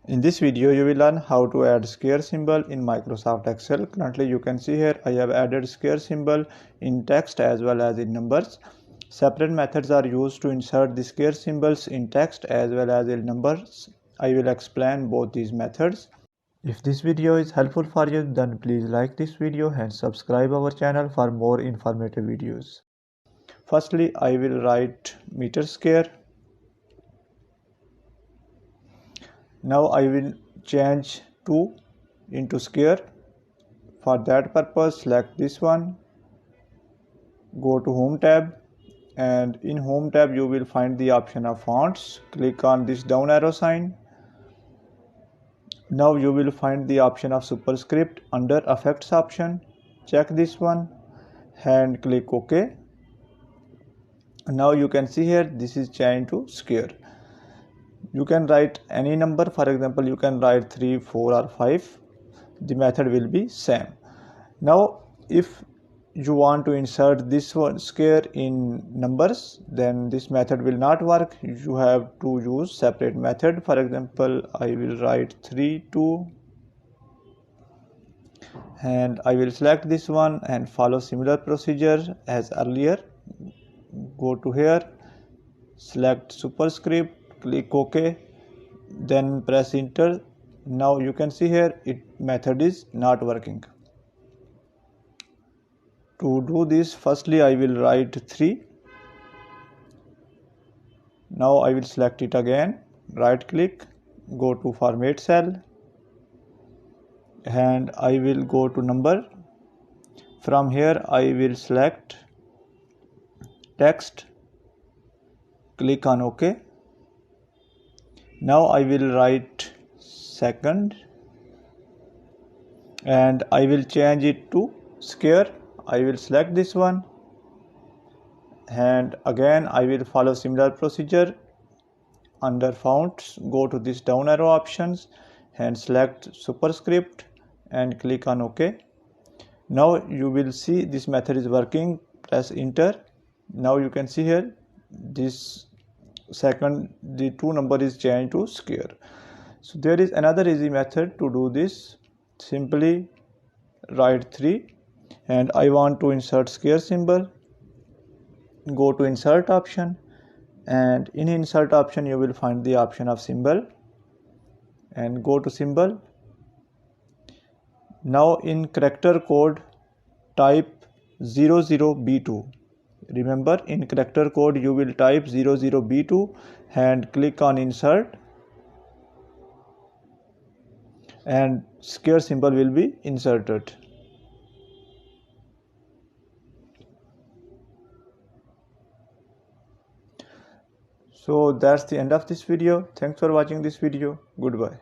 In this video, you will learn how to add square symbol in Microsoft Excel. Currently, you can see here I have added square symbol in text as well as in numbers. Separate methods are used to insert the square symbols in text as well as in numbers. I will explain both these methods. If this video is helpful for you, then please like this video and subscribe our channel for more informative videos. Firstly, I will write meter square. Now I will change 2 into square. For that purpose, select this one, go to Home tab, and in Home tab you will find the option of fonts. Click on this down arrow sign. Now you will find the option of Superscript under Effects option. Check this one and click OK. Now you can see here this is changed to square. You can write any number. For example, you can write 3, 4 or 5. The method will be same. Now if you want to insert this one square in numbers, then this method will not work. You have to use separate method. For example, I will write 3, 2 and I will select this one and follow similar procedure as earlier. Go to here, select Superscript, click OK, then press enter. Now you can see here method is not working. To do this, firstly I will write 3. Now I will select it again, right click, go to format cell and I will go to number. From here I will select text, click on OK. Now I will write second and I will change it to square. I will select this one and again I will follow similar procedure. Under fonts, go to this down arrow options and select Superscript and click on OK. Now you will see this method is working. Press enter. Now you can see here this second the 2 number is changed to square. So there is another easy method to do this. Simply write 3 and I want to insert square symbol. Go to insert option and in insert option you will find the option of symbol and go to symbol. Now in character code type 00B2. Remember, in character code you will type 00B2 and click on insert and square symbol will be inserted. So that's the end of this video. Thanks for watching this video. Goodbye.